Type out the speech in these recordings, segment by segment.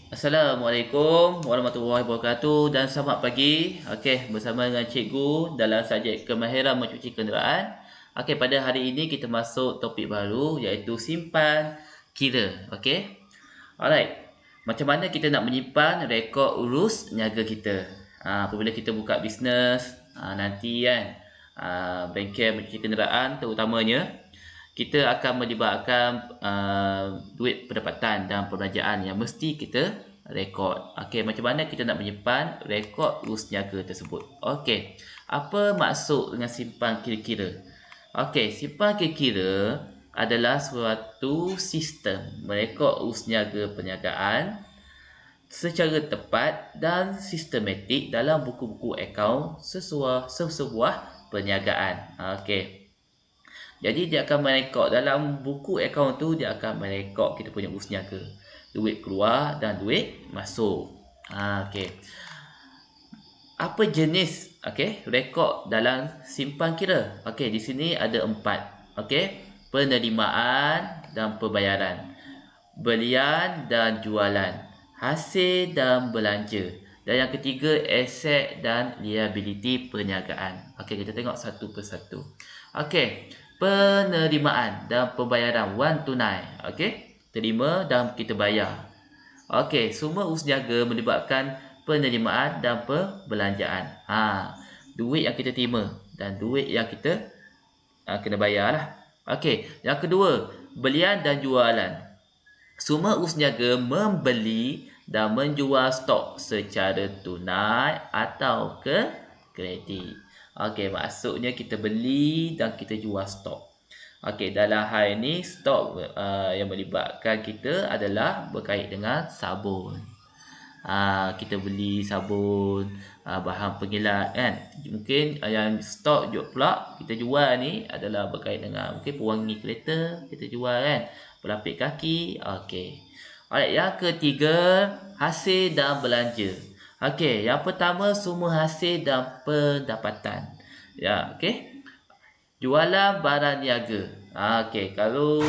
Assalamualaikum warahmatullahi wabarakatuh dan selamat pagi. Okey, bersama dengan cikgu dalam subjek kemahiran mencuci kenderaan. Okey, pada hari ini kita masuk topik baru iaitu simpan kira. Okey. Alright. Macam mana kita nak menyimpan rekod urus niaga kita? Apabila kita buka bisnes, nanti kan, bengkel mencuci kenderaan terutamanya, kita akan melibatkan duit pendapatan dan perbelanjaan yang mesti kita rekod. Okey, macam mana kita nak menyimpan rekod urus niaga tersebut? Okey, apa maksud dengan simpan kira-kira? Okey, simpan kira-kira adalah suatu sistem merekod urus niaga perniagaan secara tepat dan sistematik dalam buku-buku akaun sebuah perniagaan. Okey. Jadi dia akan merekod dalam buku akaun tu, dia akan merekod kita punya urus niaga, duit keluar dan duit masuk. Okey. Apa jenis rekod dalam simpan kira? Okey, di sini ada 4. Okey. Penerimaan dan pembayaran, belian dan jualan, hasil dan belanja, dan yang ketiga aset dan liability perniagaan. Okey, kita tengok satu persatu. Okey, penerimaan dan pembayaran wang tunai. Okey, terima dan kita bayar. Okey, semua urus niaga melibatkan penerimaan dan perbelanjaan. Duit yang kita terima dan duit yang kita kena bayar lah. Okey, yang kedua, belian dan jualan. Semua urus niaga membeli dan menjual stok secara tunai atau ke kredit. Okey, maksudnya kita beli dan kita jual stok. Okey, dalam hal ini stok yang melibatkan kita adalah berkait dengan sabun. Kita beli sabun, bahan pengilat kan. Mungkin yang stok pula kita jual ni adalah berkait dengan mungkin pewangi kereta kita jual kan, pelapik kaki. Okey. Alright, yang ketiga, hasil dan belanja. Okey, yang pertama semua hasil dan pendapatan. Ya, okey. Jualan barang niaga. Okey, kalau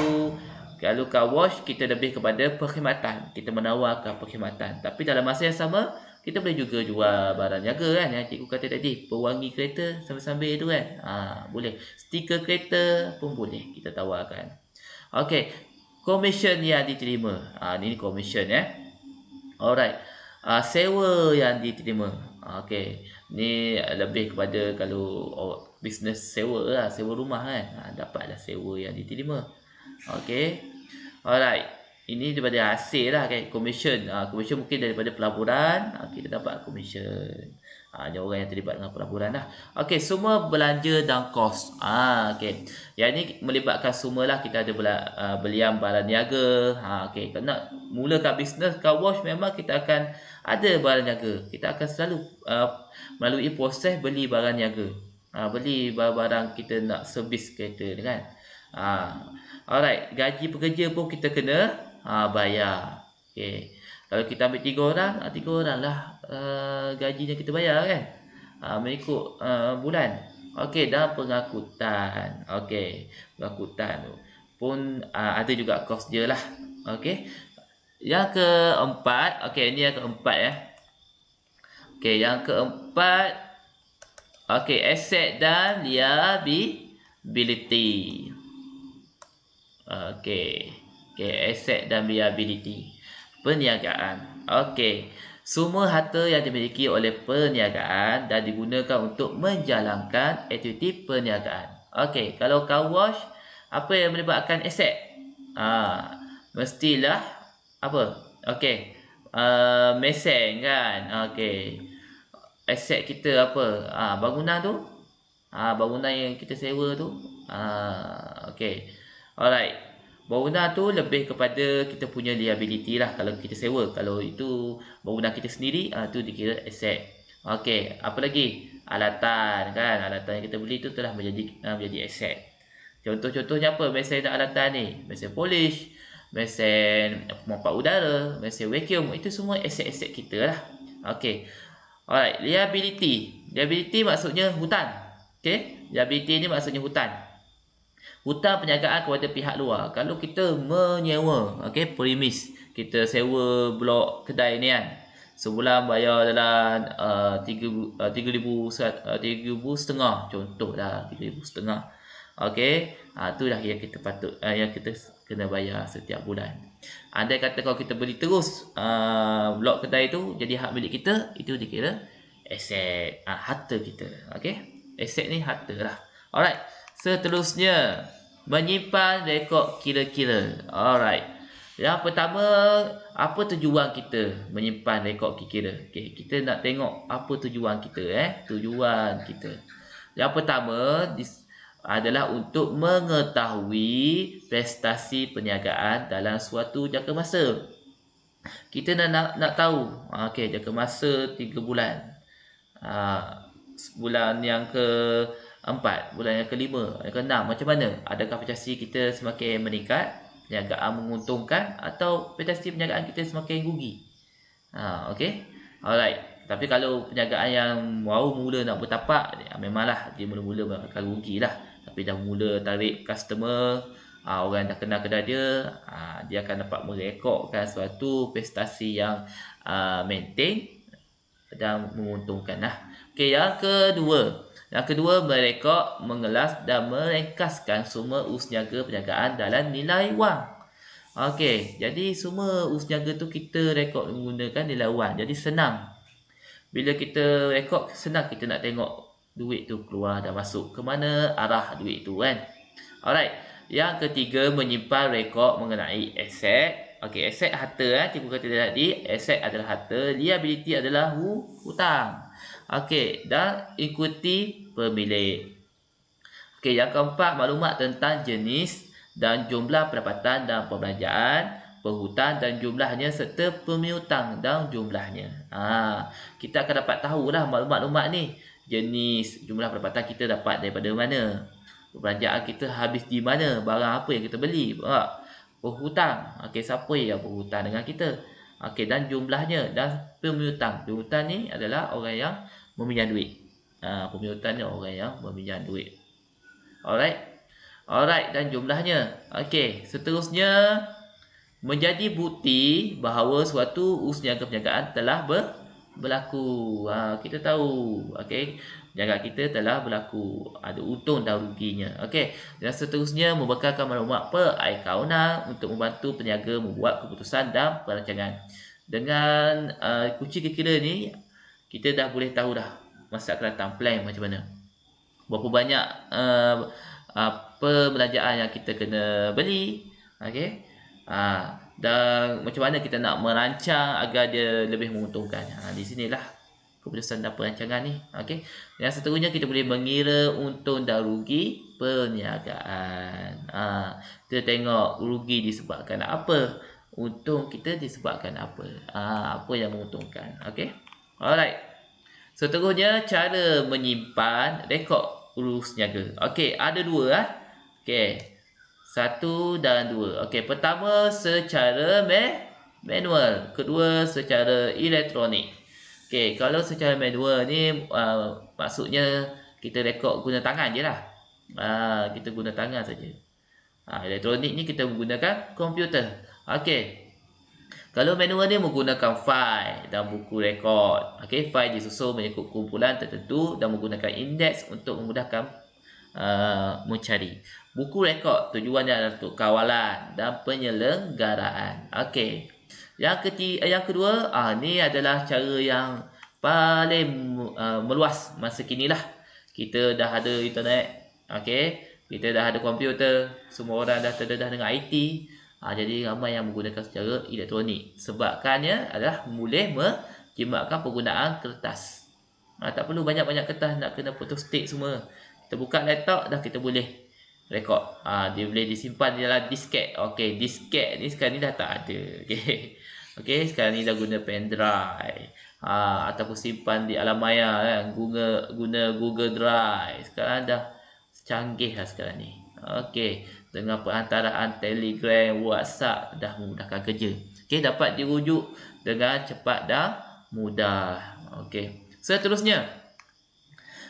car wash kita lebih kepada perkhidmatan. Kita menawarkan perkhidmatan. Tapi dalam masa yang sama, kita boleh juga jual barang niaga kan, yang cikgu kata tadi, pewangi kereta sambil-sambil tu kan. Boleh. Stiker kereta pun boleh kita tawarkan. Okey, komisen yang diterima. Ini komisen Alright. Sewa yang diterima. Okey. Ni lebih kepada kalau bisnes sewa lah, sewa rumah kan. Dapatlah sewa yang diterima. Okey. Alright. Ini daripada hasil lah kan, komisen. Komisen mungkin daripada pelaburan, kita dapat komisen. Ada orang yang terlibat dengan pelaburan lah. Okey, semua belanja dan kos. Okey. Yang ni melibatkan semualah, kita ada belian barang niaga. Okey, kena mulakan bisnes car wash memang kita akan ada barang niaga. Kita akan selalu melalui proses beli barang niaga. Beli barang kita nak servis kereta ni kan. Alright, gaji pekerja pun kita kena bayar. Okey. Kalau kita ambil 3 orang lah gajinya kita bayar kan. Mengikut bulan. Okey, dan pengangkutan. Okey, pengangkutan tu pun ada juga kos dia lah. Okey. Yang keempat, okey, ini yang keempat Okey, yang keempat, okey, aset dan liability. Okey, aset dan liability perniagaan. Okey, semua harta yang dimiliki oleh perniagaan dan digunakan untuk menjalankan aktiviti perniagaan. Okey, kalau car wash, apa yang melibatkan aset? Mestilah apa? Okey, mesin kan. Okey, aset kita apa? Bangunan tu. Bangunan yang kita sewa tu. Okey. Alright. Bangunan tu lebih kepada kita punya liability lah kalau kita sewa. Kalau itu bangunan kita sendiri, tu dikira aset. Okey, apa lagi? Alatan kan. Alatan yang kita beli tu telah menjadi aset. Contoh-contohnya apa mesin dan alatan ni? Mesin polish, mesin pompa udara, mesin vacuum. Itu semua aset-aset kita lah. Okey. Alright, liability. Liability maksudnya hutang. Okey, liability ni maksudnya hutang. Hutang perniagaan kepada pihak luar. Kalau kita menyewa, okey, premis, kita sewa blok kedai ni kan. Sebulan bayar dalam 3,500 contohlah 3,500. Okey, tu dah yang kita patut yang kita kena bayar setiap bulan. Andai kata kalau kita beli terus blok kedai tu jadi hak milik kita, itu dikira aset, harta kita. Okey, aset ni harta lah. Alright, seterusnya menyimpan rekod kira-kira. Alright. Yang pertama, apa tujuan kita menyimpan rekod kira-kira? Okey, kita nak tengok apa tujuan kita tujuan kita. Yang pertama adalah untuk mengetahui prestasi perniagaan dalam suatu jangka masa. Kita nak tahu, okey, jangka masa 3 bulan. Bulan yang ke-4, bulan yang ke-5, yang ke-6, macam mana? Adakah prestasi kita semakin meningkat, perniagaan menguntungkan, atau prestasi perniagaan kita semakin rugi? Okey. Alright. Tapi kalau perniagaan yang baru mula nak bertapak, memanglah dia mula-mula akan rugi lah. Tapi dah mula tarik customer, orang dah kenal kedai dia, dia akan dapat merekodkan suatu prestasi yang maintain dan menguntungkan lah. Okey, yang kedua merekod, mengelas dan meringkaskan semua usniaga perniagaan dalam nilai wang. Okey, jadi semua usniaga tu kita rekod menggunakan nilai wang. Jadi senang. Bila kita rekod, senang kita nak tengok duit tu keluar dan masuk ke mana arah duit tu kan. Alright. Yang ketiga, menyimpan rekod mengenai aset. Okey, aset harta cikgu kata tadi, aset adalah harta, liability adalah hutang. Okey, dan ikuti pemilik. Okey, yang keempat, maklumat tentang jenis dan jumlah pendapatan dan perbelanjaan, penghutang dan jumlahnya, serta pemiutang dan jumlahnya. Kita akan dapat tahulah maklumat-maklumat ni. Jenis, jumlah pendapatan kita dapat daripada mana, perbelanjaan kita habis di mana, barang apa yang kita beli, penghutang, okey, siapa yang berhutang dengan kita, okey, dan jumlahnya, dan pemiutang. Pemiutang ni adalah orang yang meminjam duit. Pemiutang ni orang yang meminjam duit. Alright, dan jumlahnya. Okey, seterusnya menjadi bukti bahawa suatu usniaga perniagaan telah berlaku. Kita tahu, okey, perniagaan kita telah berlaku, ada untung dan ruginya. Okey, dan seterusnya membekalkan maklumat perakaunan untuk membantu peniaga membuat keputusan dan perancangan. Dengan kunci kira-kira ni, kita dah boleh tahu dah masa akan datang, plan macam mana, berapa banyak perbelanjaan yang kita kena beli, okey, dan macam mana kita nak merancang agar dia lebih menguntungkan. Di sinilah keputusan dan perancangan ni. Okey, yang seterusnya kita boleh mengira untung dan rugi perniagaan. Kita tengok rugi disebabkan apa, untung kita disebabkan apa, apa yang menguntungkan. Okey, alright. Seterusnya, cara menyimpan rekod urus niaga. Okey, ada dua Okey, 1 dan 2. Okey, pertama secara manual, kedua secara elektronik. Okey, kalau secara manual ni maksudnya kita rekod guna tangan je lah. Kita guna tangan saja. Elektronik ni kita menggunakan komputer. Okey, kalau manual ni menggunakan fail dan buku rekod. Okey, fail disusun mengikut kumpulan tertentu dan menggunakan indeks untuk memudahkan mencari. Buku rekod tujuannya adalah untuk kawalan dan penyelenggaraan. Okey, yang kedua, ni adalah cara yang paling meluas masa kini lah. Kita dah ada internet, okey, kita dah ada komputer, semua orang dah terdedah dengan IT. Jadi ramai yang menggunakan secara elektronik. Sebabkannya adalah boleh menjimatkan penggunaan kertas. Tak perlu banyak-banyak kertas nak kena photostat semua. Kita buka laptop dah, kita boleh rekod. Dia boleh disimpan dalam disket. Okey, disket ni sekarang ni dah tak ada. Okey, sekarang ni dah guna pen drive. Ataupun simpan di alam maya kan, guna Google Drive. Sekarang dah canggih lah sekarang ni. Okey, dengan perantaraan Telegram, WhatsApp dah memudahkan kerja. Okey, dapat dirujuk dengan cepat dan mudah. Okey, seterusnya.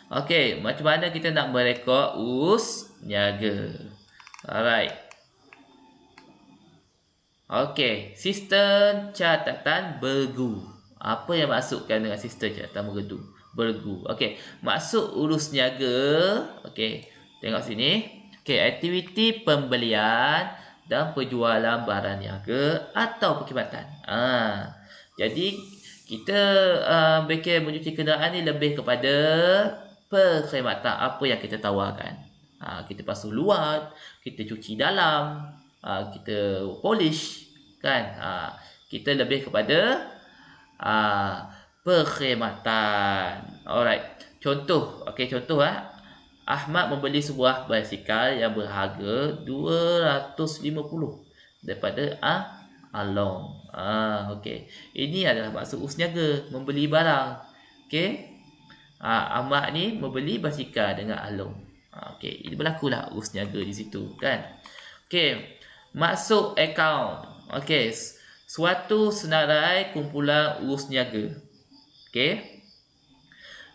Okey, macam mana kita nak merekod niaga? Alright. Okey, sistem catatan bergu. Apa yang maksudkan dengan sistem catatan bergu? Okey, maksud urus niaga. Okey, tengok sini. Okey, aktiviti pembelian dan penjualan barang niaga atau perkhidmatan. Jadi kita bikin mencuci kenderaan ni lebih kepada perkhidmatan apa yang kita tawarkan. Kita basuh luar, kita cuci dalam, kita polish kan. Kita lebih kepada perkhidmatan. Alright. Contoh, contoh Ahmad membeli sebuah basikal yang berharga 250 daripada Along. Okey. Ini adalah maksud urus niaga, membeli barang. Okey. Ahmad ni membeli basikal dengan Along. Okey, ini berlakulah urus niaga di situ kan. Okey. Maksud akaun. Okey, suatu senarai kumpulan urus niaga. Okey.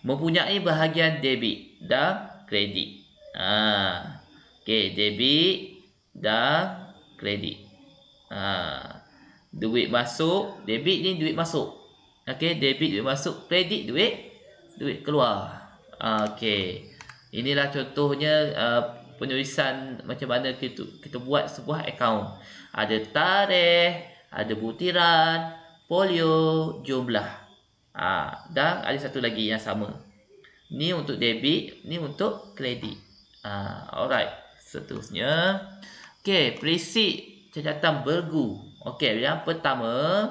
Mempunyai bahagian debit dan kredit. Okey, debit dan kredit. Duit masuk, debit ni duit masuk. Okey, debit duit masuk, kredit duit keluar. Okey. Inilah contohnya penulisan macam mana kita buat sebuah akaun. Ada tarikh, ada butiran, folio, jumlah. Dan ada satu lagi yang sama. Ni untuk debit, ni untuk kredit. Alright. Seterusnya. Okey, prinsip catatan bergu. Okey, yang pertama,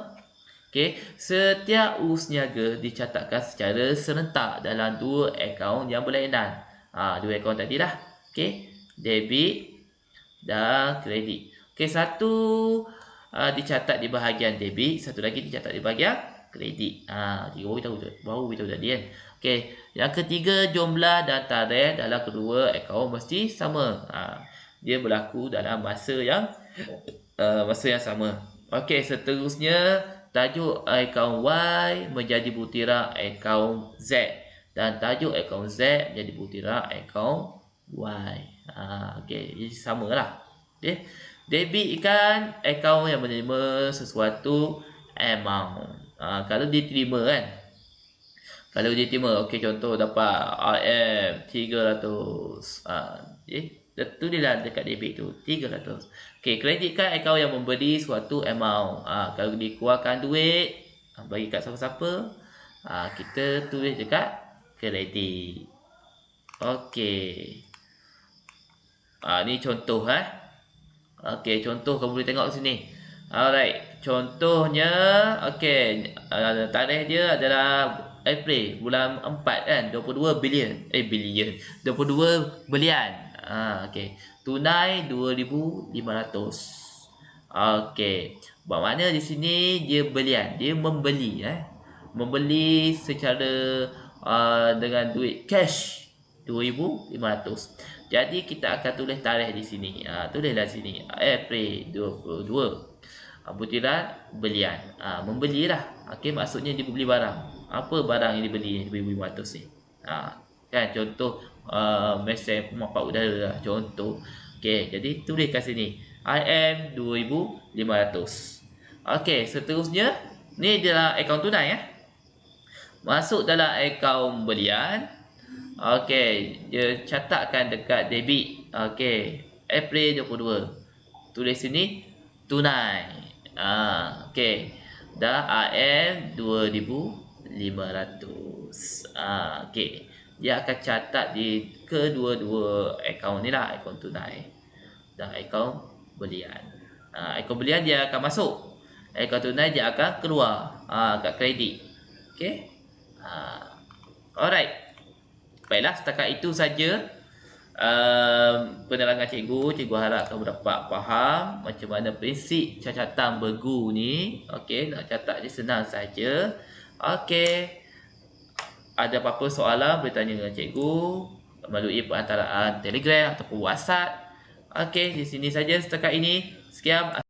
setiap urus niaga dicatatkan secara serentak dalam dua akaun yang berlainan. Dua akaun tadi lah. Okey, debit dan kredit. Okey, satu dicatat di bahagian debit, satu lagi dicatat di bahagian kredit. Baru kita tahu tadi kan. Okey, yang ketiga, jumlah dan tarikh dalam kedua akaun mesti sama. Dia berlaku dalam masa yang sama. Okey, seterusnya tajuk akaun Y menjadi butiran akaun Z dan tajuk akaun Z menjadi butiran akaun Y. Okey, ini samalah. Okey. Debit kan akaun yang menerima sesuatu amount. Kalau diterima kan. Kalau diterima, okey, contoh dapat RM 300. Tulislah dekat debit tu 300. Okey, kredit kan akaun yang memberi suatu amount. Kalau dikeluarkan duit bagi kat siapa-siapa, kita tulis dekat kredit. Okey. Ni contoh Okey, contoh kamu boleh tengok sini. Alright, contohnya okey, tarikh dia adalah April bulan 4 kan, 22 bilion. 22 bilion. Okey. Tunai 2,500. Okey. Bermakna di sini dia belian, dia membeli membeli secara dengan duit cash 2,500. Jadi kita akan tulis tarikh di sini. Tulislah sini April 22. Butiran belian. Membelilah. Okey, maksudnya dia beli barang. Apa barang yang dibeli 2,500 ni? Kan contoh mesin pemapau udara lah, contoh. Okey, jadi tulis kat sini IM 2,500. Okey, seterusnya ni adalah akaun tunai masuk dalam akaun belian. Okey, dia catatkan dekat debit. Okey, April 22. Tulis sini tunai. Okey. Dah IM 2,500. Okey. Dia akan catat di kedua-dua akaun ni lah, akaun tunai dan akaun belian. Akaun belian dia akan masuk, akaun tunai dia akan keluar kat kredit. Okey. Alright. Baiklah, setakat itu saja penerangan cikgu. Cikgu harap kamu dapat faham macam mana prinsip catatan bergu ni. Okey, nak catat dia senang saja. Okey. Ada apa-apa soalan boleh tanya dengan cikgu melalui perantaraan Telegram ataupun WhatsApp. Okey, di sini saja setakat ini. Sekian.